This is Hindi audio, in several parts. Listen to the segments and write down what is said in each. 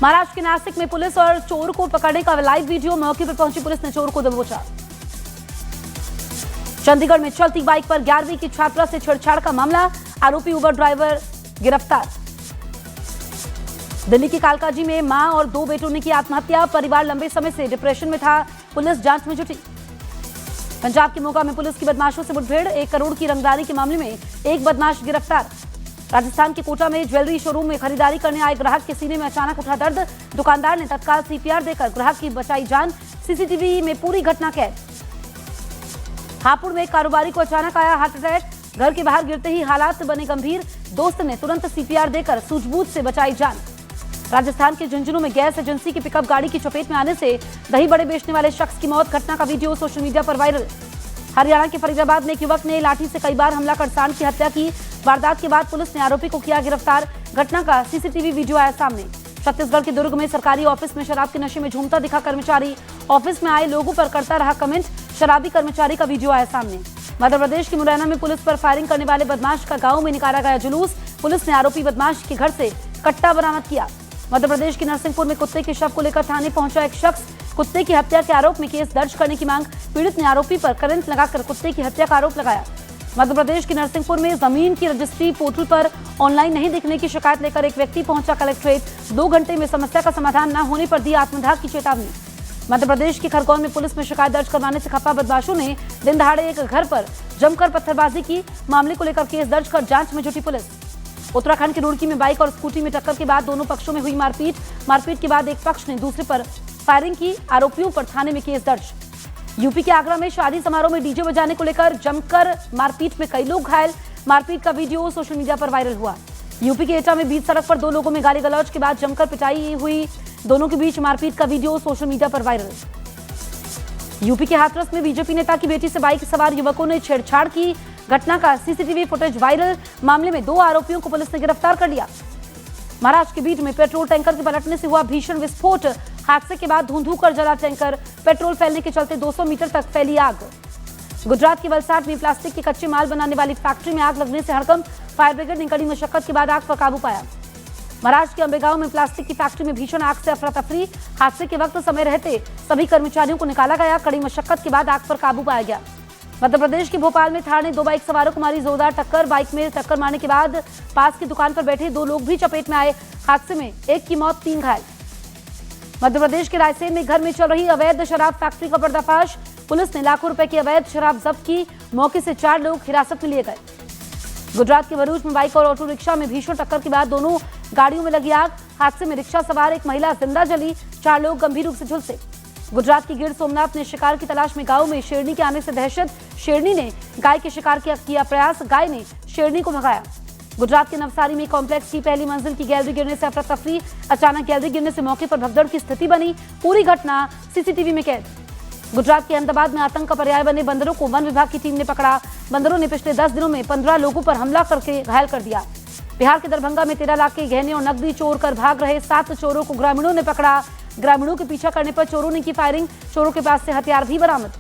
महाराष्ट्र के नासिक में पुलिस और चोर को पकड़ने का लाइव वीडियो। मौके पर पहुंची पुलिस ने चोर को दबोचा। चंडीगढ़ में चलती बाइक पर 11वीं की छात्रा से छेड़छाड़ का मामला, आरोपी उबर ड्राइवर गिरफ्तार। दिल्ली के कालकाजी में मां और 2 बेटों ने की आत्महत्या, परिवार लंबे समय से डिप्रेशन में था, पुलिस जांच में जुटी। पंजाब के मोगा में पुलिस की बदमाशों से मुठभेड़, 1 करोड़ की रंगदारी के मामले में एक बदमाश गिरफ्तार। राजस्थान के कोटा में ज्वेलरी शोरूम में खरीदारी करने आए ग्राहक के सीने में अचानक उठा दर्द, दुकानदार ने तत्काल सीपीआर देकर ग्राहक की बचाई जान, सीसीटीवी में पूरी घटना कैद। हापुड़ में एक कारोबारी को अचानक आया हार्ट अटैक, घर के बाहर गिरते ही हालात बने गंभीर, दोस्त ने तुरंत सीपीआर देकर सूझबूझ से बचाई जान। राजस्थान के झुंझुनू में गैस एजेंसी की पिकअप गाड़ी की चपेट में आने से दही बड़े बेचने वाले शख्स की मौत, घटना का वीडियो सोशल मीडिया पर वायरल। हरियाणा के फरीदाबाद में एक युवक ने लाठी से कई बार हमला कर सांड की हत्या की, वारदात के बाद पुलिस ने आरोपी को किया गिरफ्तार, घटना का सीसीटीवी वीडियो आया सामने। छत्तीसगढ़ के दुर्ग में सरकारी ऑफिस में शराब के नशे में झूमता दिखा कर्मचारी, ऑफिस में आए लोगों पर करता रहा कमेंट, शराबी कर्मचारी का वीडियो आया सामने। मध्य प्रदेश के मुरैना में पुलिस पर फायरिंग करने वाले बदमाश का गांव में निकाला गया जुलूस, पुलिस ने आरोपी बदमाश के घर से कट्टा बरामद किया। मध्य प्रदेश के नरसिंहपुर में कुत्ते के शव को लेकर थाने पहुंचा एक शख्स, कुत्ते की हत्या के आरोप में केस दर्ज करने की मांग, पीड़ित ने आरोपी पर करंट लगाकर कुत्ते की हत्या का आरोप लगाया। मध्य प्रदेश के नरसिंहपुर में जमीन की रजिस्ट्री पोर्टल पर ऑनलाइन नहीं दिखने की शिकायत लेकर एक व्यक्ति पहुंचा कलेक्ट्रेट, 2 घंटे में समस्या का समाधान न होने पर दी आत्मदाह की चेतावनी। मध्य प्रदेश के खरगोन में पुलिस में शिकायत दर्ज करवाने से खफा बदमाशों ने दिन दहाड़े एक घर पर जमकर पत्थरबाजी की, मामले को लेकर केस दर्ज कर जांच में जुटी पुलिस। उत्तराखंड के रुड़की में बाइक और स्कूटी में टक्कर के बाद दोनों पक्षों में हुई मारपीट के बाद एक पक्ष ने दूसरे पर फायरिंग की, आरोपियों पर थाने में केस दर्ज। यूपी के आगरा में शादी समारोह में डीजे बजाने को लेकर जमकर मारपीट में कई लोग घायल, मारपीट का वीडियो सोशल मीडिया पर वायरल हुआ। यूपी के एटा में बीच सड़क पर 2 लोगों में गाली गलौज के बाद जमकर पिटाई हुई, दोनों के बीच मारपीट का वीडियो सोशल मीडिया पर वायरल। यूपी के हाथरस में बीजेपी नेता की बेटी से बाइक सवार युवकों ने छेड़छाड़ की, घटना का सीसीटीवी फुटेज वायरल, मामले में 2 आरोपियों को पुलिस ने गिरफ्तार कर लिया। महाराष्ट्र के बीट में पेट्रोल टैंकर के पलटने से हुआ भीषण विस्फोट, हादसे के बाद धुंधु कर जला टैंकर, पेट्रोल फैलने के चलते 200 मीटर तक फैली आग। गुजरात के वलसाड में प्लास्टिक के कच्चे माल बनाने वाली फैक्ट्री में आग लगने से हड़कंप, फायर ब्रिगेड ने कड़ी मशक्कत के बाद आग पर काबू पाया। महाराष्ट्र के अंबेगांव में प्लास्टिक की फैक्ट्री में भीषण आग से अफरा तफरी, हादसे के वक्त समय रहते सभी कर्मचारियों को निकाला गया, कड़ी मशक्कत के बाद आग पर काबू पाया गया। मध्य प्रदेश के भोपाल में थार ने 2 बाइक सवारों को मारी जोरदार टक्कर, बाइक में टक्कर मारने के बाद पास की दुकान पर बैठे 2 लोग भी चपेट में आए, हादसे में एक की मौत, 3 घायल। मध्य प्रदेश के रायसेन में घर में चल रही अवैध शराब फैक्ट्री का पर्दाफाश, पुलिस ने लाखों रुपए की अवैध शराब जब्त की, मौके से 4 लोग हिरासत में लिए गए। गुजरात के भरूच में बाइक और ऑटो रिक्शा में भीषण टक्कर के बाद दोनों गाड़ियों में लगी आग, हादसे में रिक्शा सवार एक महिला जिंदा जली, 4 लोग गंभीर रूप से झुलसे। गुजरात की गिर सोमनाथ ने शिकार की तलाश में गांव में शेरनी के आने से दहशत, शेरनी ने गाय के शिकार किया प्रयास, गाय ने शेरनी को भगाया। गुजरात के नवसारी में कॉम्प्लेक्स की पहली मंजिल की गैलरी गिरने से अफरा तफरी, अचानक गैलरी गिरने से मौके पर भगदड़ की स्थिति बनी, पूरी घटना सीसीटीवी में कैद। गुजरात के अहमदाबाद में आतंक का पर्याय बने बंदरों को वन विभाग की टीम ने पकड़ा, बंदरों ने पिछले 10 दिनों में 15 लोगों पर हमला करके घायल कर दिया। बिहार के दरभंगा में 13 लाख के गहने और नकदी चोर कर भाग रहे 7 चोरों को ग्रामीणों ने पकड़ा, ग्रामीणों के पीछा करने पर चोरों ने की फायरिंग, चोरों के पास से हथियार भी बरामद।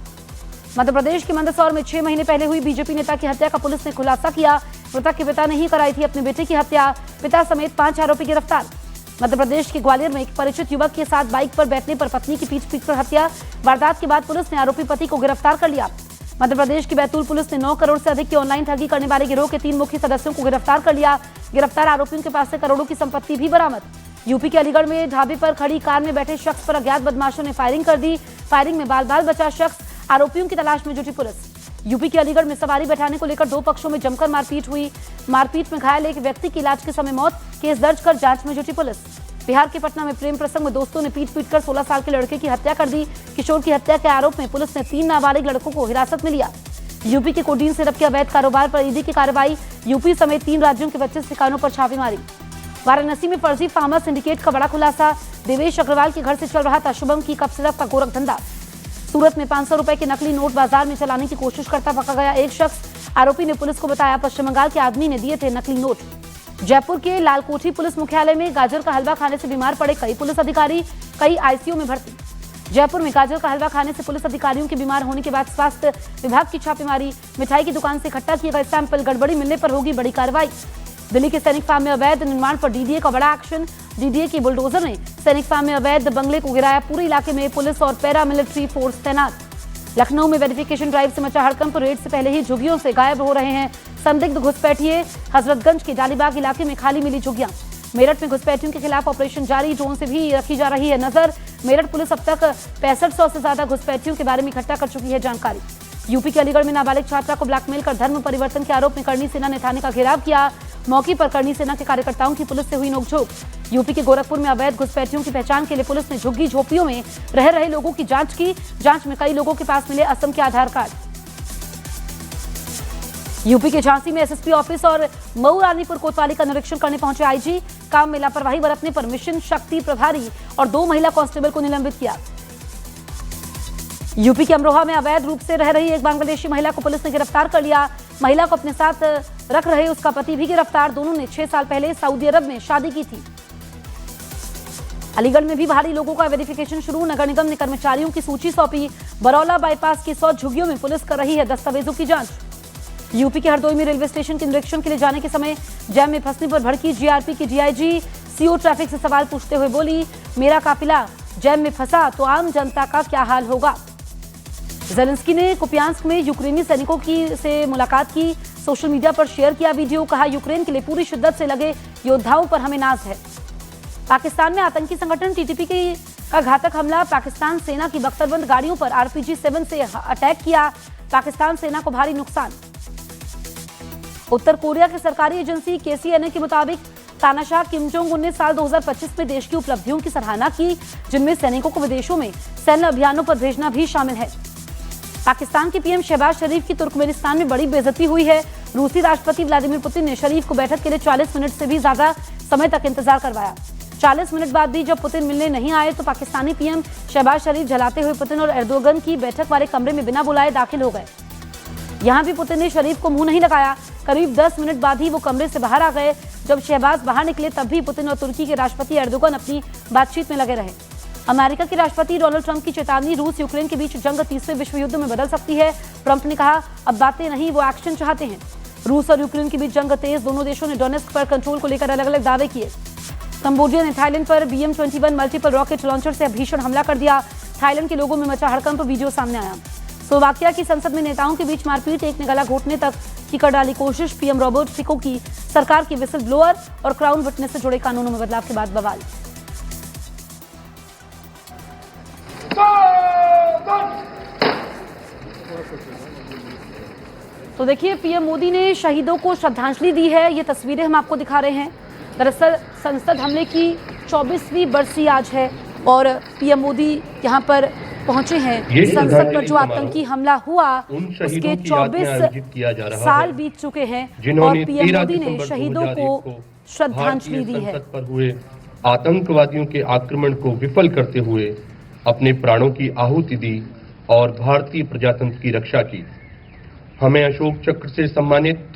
मध्य प्रदेश के मंदसौर में 6 महीने पहले हुई बीजेपी नेता की हत्या का पुलिस ने खुलासा किया, मृतक के पिता ने ही कराई थी अपने बेटे की हत्या, पिता समेत 5 आरोपी गिरफ्तार। मध्य प्रदेश के ग्वालियर में एक परिचित युवक के साथ बाइक पर बैठने पर पत्नी की पीट कर हत्या, वारदात के बाद पुलिस ने आरोपी पति को गिरफ्तार कर लिया। मध्य प्रदेश की बैतूल पुलिस ने 9 करोड़ से अधिक की ऑनलाइन ठगी करने वाले गिरोह के 3 मुख्य सदस्यों को गिरफ्तार कर लिया, गिरफ्तार आरोपियों के पास से करोड़ों की संपत्ति भी बरामद। यूपी के अलीगढ़ में ढाबे पर खड़ी कार में बैठे शख्स पर अज्ञात बदमाशों ने फायरिंग कर दी, फायरिंग में बाल बाल बचा शख्स, आरोपियों की तलाश में जुटी पुलिस। यूपी के अलीगढ़ में सवारी बैठाने को लेकर 2 पक्षों में जमकर मारपीट हुई, मारपीट में घायल एक व्यक्ति की इलाज के समय मौत, केस दर्ज कर जांच में जुटी पुलिस। बिहार के पटना में प्रेम प्रसंग में दोस्तों ने पीट कर 16 साल के लड़के की हत्या कर दी, किशोर की हत्या के आरोप में पुलिस ने 3 नाबालिग लड़कों को हिरासत में लिया। यूपी के कोडीन सिरप के अवैध कारोबार पर ईडी की कार्रवाई, यूपी समेत 3 राज्यों के 25 ठिकानों पर छापेमारी। वाराणसी में फर्जी फार्मा सिंडिकेट का बड़ा खुलासा, देवेश अग्रवाल के घर से चल रहा था शुभम की कप सिरप का गोरख धंधा। सूरत में 500 रुपए के नकली नोट बाजार में चलाने की कोशिश करता पकड़ा गया एक शख्स, आरोपी ने पुलिस को बताया पश्चिम बंगाल के आदमी ने दिए थे नकली नोट। जयपुर के लालकोठी पुलिस मुख्यालय में गाजर का हलवा खाने से बीमार पड़े कई पुलिस अधिकारी, कई आईसीयू में भर्ती। जयपुर में गाजर का हलवा खाने से पुलिस अधिकारियों के बीमार होने के बाद स्वास्थ्य विभाग की छापेमारी, मिठाई की दुकान से इकट्ठा किए गए सैंपल, गड़बड़ी मिलने पर होगी बड़ी कार्रवाई। दिल्ली के सैनिक फार्म में अवैध निर्माण पर डीडीए का बड़ा एक्शन, डीडीए की बुलडोजर ने सैनिक फार्म में अवैध बंगले को गिराया। पूरे इलाके में पुलिस और पैरामिलिट्री फोर्स तैनात। लखनऊ में वेरिफिकेशन ड्राइव से मचा हड़कंप। रेड से पहले ही झुग्गियों से गायब हो रहे हैं संदिग्ध घुसपैठिए। हजरतगंज के डालीबाग इलाके में खाली मिली झुग्गियां। मेरठ में घुसपैठियों के खिलाफ ऑपरेशन जारी। ड्रोन से भी रखी जा रही है नजर। मेरठ पुलिस अब तक 6500 से ज्यादा घुसपैठियों के बारे में इकट्ठा कर चुकी है जानकारी। यूपी के अलीगढ़ में नाबालिग छात्रा को ब्लैकमेल कर धर्म परिवर्तन के आरोप में करणी सेना ने थाने का घेराव किया। मौके पर करणी सेना के कार्यकर्ताओं की पुलिस से हुई नोकझोंक। यूपी के गोरखपुर में अवैध घुसपैठियों की पहचान के लिए पुलिस ने झुग्गी झोपड़ियों में रह रहे लोगों की जांच की। जांच में कई लोगों के पास मिले असम के आधार कार्ड। यूपी के झांसी में एसएसपी ऑफिस और मऊ रानीपुर कोतवाली का निरीक्षण करने पहुंचे आईजी। काम में लापरवाही बरतने पर मिशन शक्ति प्रभारी और 2 महिला कांस्टेबल को निलंबित किया। यूपी के अमरोहा में अवैध रूप से रह रही एक बांग्लादेशी महिला को पुलिस ने गिरफ्तार कर लिया। महिला को अपने साथ रख रहे उसका पति भी गिरफ्तार। दोनों ने 6 साल पहले सऊदी अरब में शादी की थी। अलीगढ़ में भी भारी लोगों का वेरिफिकेशन शुरू। नगर निगम ने कर्मचारियों की सूची सौंपी। बरौला बाईपास की 100 झुग्गियों में पुलिस कर रही है दस्तावेजों की जांच। यूपी के हरदोई में रेलवे स्टेशन के निरीक्षण के लिए जाने के समय जैम में फंसने पर भड़की जीआरपी की डीआईजी। सीओ ट्रैफिक से सवाल पूछते हुए बोली, मेरा काफिला जैम में फंसा तो आम जनता का क्या हाल होगा। ज़ेलेंस्की ने कुपियांस्क में यूक्रेनी सैनिकों से मुलाकात की। सोशल मीडिया पर शेयर किया वीडियो। कहा, यूक्रेन के लिए पूरी शिद्दत से लगे योद्धाओं पर हमें नाज है। पाकिस्तान में आतंकी संगठन टीटीपी का घातक हमला। पाकिस्तान सेना की बख्तरबंद गाड़ियों पर RPG-7 से अटैक किया। पाकिस्तान सेना को भारी नुकसान। उत्तर कोरिया की सरकारी एजेंसी KCNA के मुताबिक तानाशाह किम जोंग उन ने साल 2025 में देश की उपलब्धियों की सराहना की, जिनमें सैनिकों को विदेशों में सैन्य अभियानों पर भेजना भी शामिल है। पाकिस्तान के पीएम शहबाज शरीफ की तुर्कमेनिस्तान में बड़ी बेइज्जती हुई है। रूसी राष्ट्रपति व्लादिमीर पुतिन ने शरीफ को बैठक के लिए 40 मिनट से भी ज्यादा समय तक इंतजार करवाया। 40 मिनट बाद भी जब पुतिन मिलने नहीं आए तो पाकिस्तानी पीएम शहबाज शरीफ झलाते हुए पुतिन और एर्दोगन की बैठक वाले कमरे में बिना बुलाए दाखिल हो गए। यहां भी पुतिन ने शरीफ को मुंह नहीं लगाया। करीब 10 मिनट बाद ही वो कमरे से बाहर आ गए। जब शहबाज बाहर निकले तब भी पुतिन और तुर्की के राष्ट्रपति एर्दोगन अपनी बातचीत में लगे रहे। अमेरिका के राष्ट्रपति डोनाल्ड ट्रंप की चेतावनी। रूस यूक्रेन के बीच जंग तीसरे विश्व युद्ध में बदल सकती है। ट्रंप ने कहा, अब बातें नहीं, वो एक्शन चाहते हैं। रूस और यूक्रेन के बीच जंग तेज। दोनों देशों ने डोनेस्क पर कंट्रोल को लेकर अलग अलग दावे किए। कंबोडिया ने थाईलैंड पर BM-21 मल्टीपल रॉकेट लॉन्चर से भीषण हमला कर दिया। थाईलैंड के लोगों में मचा हड़कंप। वीडियो सामने आया। स्लोवाकिया की संसद में नेताओं के बीच मारपीट। एक ने गला घोटने तक की कर डाली कोशिश। पीएम रॉबर्ट फिको की सरकार की विसल ब्लोअर और क्राउन विटनेस से जुड़े कानूनों में बदलाव के बाद बवाल। तो देखिए, पीएम मोदी ने शहीदों को श्रद्धांजलि दी है। ये तस्वीरें हम आपको दिखा रहे हैं। दरअसल संसद हमले की 24वीं बरसी आज है और पीएम मोदी यहाँ पर पहुंचे हैं। संसद पर जो आतंकी हमला हुआ उसके 24 साल बीत चुके हैं और पीएम मोदी ने शहीदों को श्रद्धांजलि दी है। पर हुए आतंकवादियों के आक्रमण को विफल करते हुए अपने प्राणों की आहुति दी और भारतीय प्रजातंत्र की रक्षा की। हमें अशोक चक्र से सम्मानित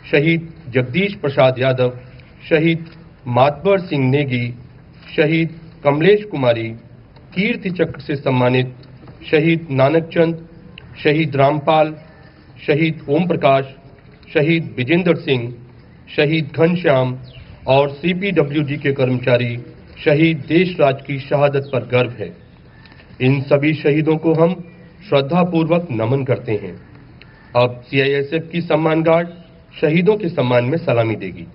शहीद जगदीश प्रसाद यादव, शहीद मातबर सिंह नेगी, शहीद कमलेश कुमारी, कीर्ति चक्र से सम्मानित शहीद नानक चंद, शहीद रामपाल, शहीद ओम प्रकाश, शहीद विजेंद्र सिंह, शहीद घनश्याम और CPWD के कर्मचारी शहीद देशराज की शहादत पर गर्व है। इन सभी शहीदों को हम श्रद्धापूर्वक नमन करते हैं। अब CISF की सम्मान गार्ड शहीदों के सम्मान में सलामी देगी।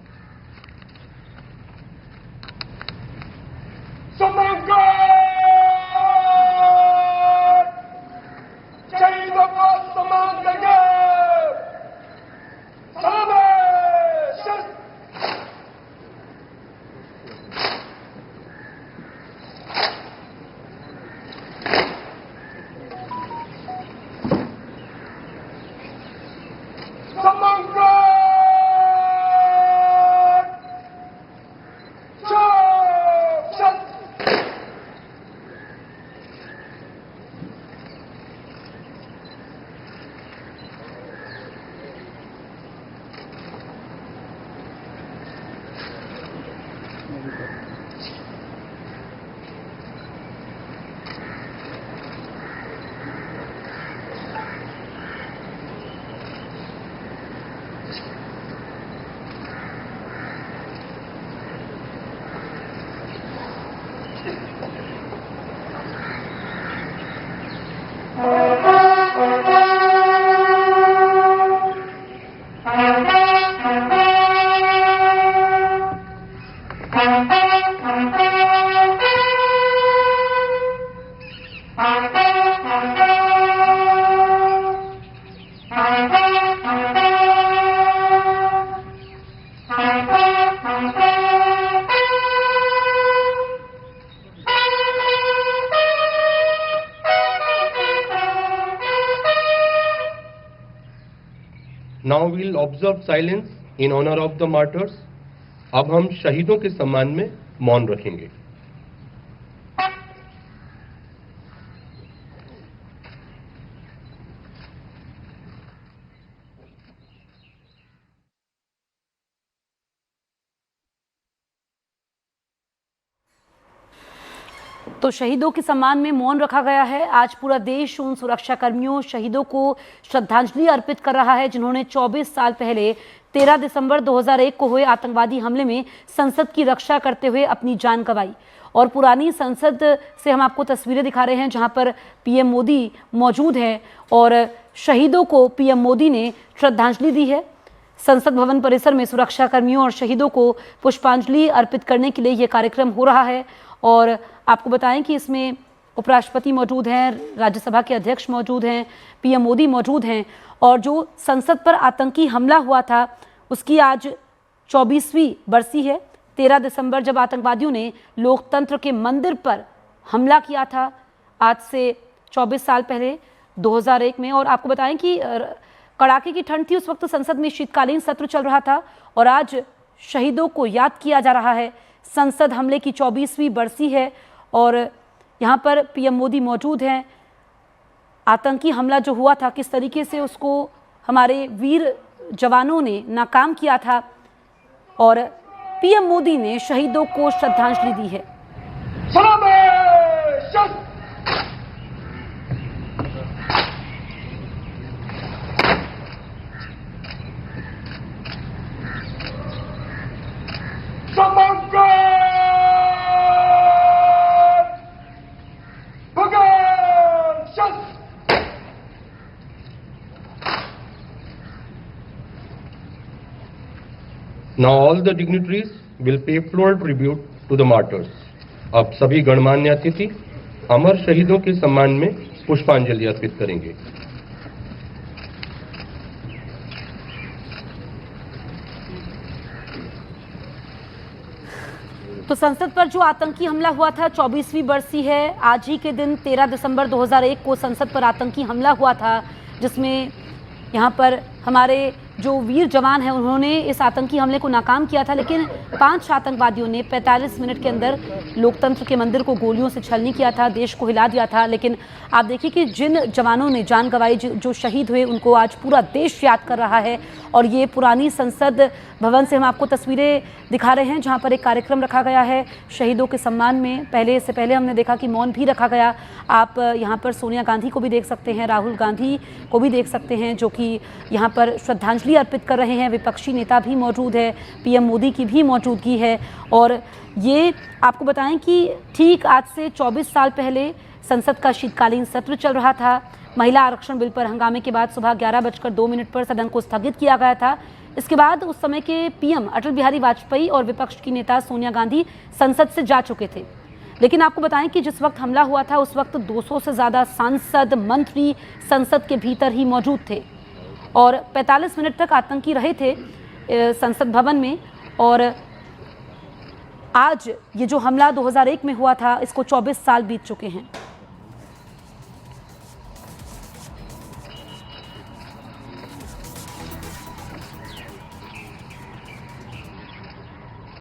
Now we'll observe silence in honor of the martyrs. अब हम शहीदों के सम्मान में मौन रखेंगे। तो शहीदों के सम्मान में मौन रखा गया है। आज पूरा देश उन सुरक्षा कर्मियों शहीदों को श्रद्धांजलि अर्पित कर रहा है जिन्होंने 24 साल पहले 13 दिसंबर 2001 को हुए आतंकवादी हमले में संसद की रक्षा करते हुए अपनी जान गंवाई। और पुरानी संसद से हम आपको तस्वीरें दिखा रहे हैं जहां पर पीएम मोदी मौजूद हैं और शहीदों को पीएम मोदी ने श्रद्धांजलि दी है। संसद भवन परिसर में सुरक्षा कर्मियों और शहीदों को पुष्पांजलि अर्पित करने के लिए यह कार्यक्रम हो रहा है। और आपको बताएं कि इसमें उपराष्ट्रपति मौजूद हैं, राज्यसभा के अध्यक्ष मौजूद हैं, पीएम मोदी मौजूद हैं। और जो संसद पर आतंकी हमला हुआ था उसकी आज 24वीं बरसी है। 13 दिसंबर जब आतंकवादियों ने लोकतंत्र के मंदिर पर हमला किया था, आज से 24 साल पहले 2001 में। और आपको बताएं कि कड़ाके की ठंड थी, उस वक्त संसद में शीतकालीन सत्र चल रहा था और आज शहीदों को याद किया जा रहा है। संसद हमले की 24वीं बरसी है और यहाँ पर पीएम मोदी मौजूद हैं। आतंकी हमला जो हुआ था किस तरीके से उसको हमारे वीर जवानों ने नाकाम किया था और पीएम मोदी ने शहीदों को श्रद्धांजलि दी है। Now all the dignitaries will pay floral tribute to the martyrs. अब सभी गणमान्य अतिथि अमर शहीदों के सम्मान में पुष्पांजलि अर्पित करेंगे। तो संसद पर जो आतंकी हमला हुआ था 24वीं बरसी है। आज ही के दिन 13 दिसंबर 2001 को संसद पर आतंकी हमला हुआ था जिसमें यहाँ पर हमारे जो वीर जवान हैं उन्होंने इस आतंकी हमले को नाकाम किया था। लेकिन 5 आतंकवादियों ने 45 मिनट के अंदर लोकतंत्र के मंदिर को गोलियों से छलनी किया था, देश को हिला दिया था। लेकिन आप देखिए कि जिन जवानों ने जान गंवाई, जो शहीद हुए, उनको आज पूरा देश याद कर रहा है। और ये पुरानी संसद भवन से हम आपको तस्वीरें दिखा रहे हैं जहाँ पर एक कार्यक्रम रखा गया है शहीदों के सम्मान में। पहले हमने देखा कि मौन भी रखा गया। आप यहाँ पर सोनिया गांधी को भी देख सकते हैं, राहुल गांधी को भी देख सकते हैं जो कि यहाँ पर श्रद्धांजलि अर्पित कर रहे हैं। विपक्षी नेता भी मौजूद है, पीएम मोदी की भी मौजूदगी है। और ये आपको बताएं कि ठीक आज से 24 साल पहले संसद का शीतकालीन सत्र चल रहा था। महिला आरक्षण बिल पर हंगामे के बाद सुबह 11:02 पर सदन को स्थगित किया गया था। इसके बाद उस समय के पीएम अटल बिहारी वाजपेयी और विपक्ष की नेता सोनिया गांधी संसद से जा चुके थे। लेकिन आपको बताएं कि जिस वक्त हमला हुआ था उस वक्त 200 से ज़्यादा सांसद, मंत्री संसद के भीतर ही मौजूद थे और 45 मिनट तक आतंकी रहे थे संसद भवन में। और आज ये जो हमला 2001 में हुआ था, इसको 24 साल बीत चुके हैं।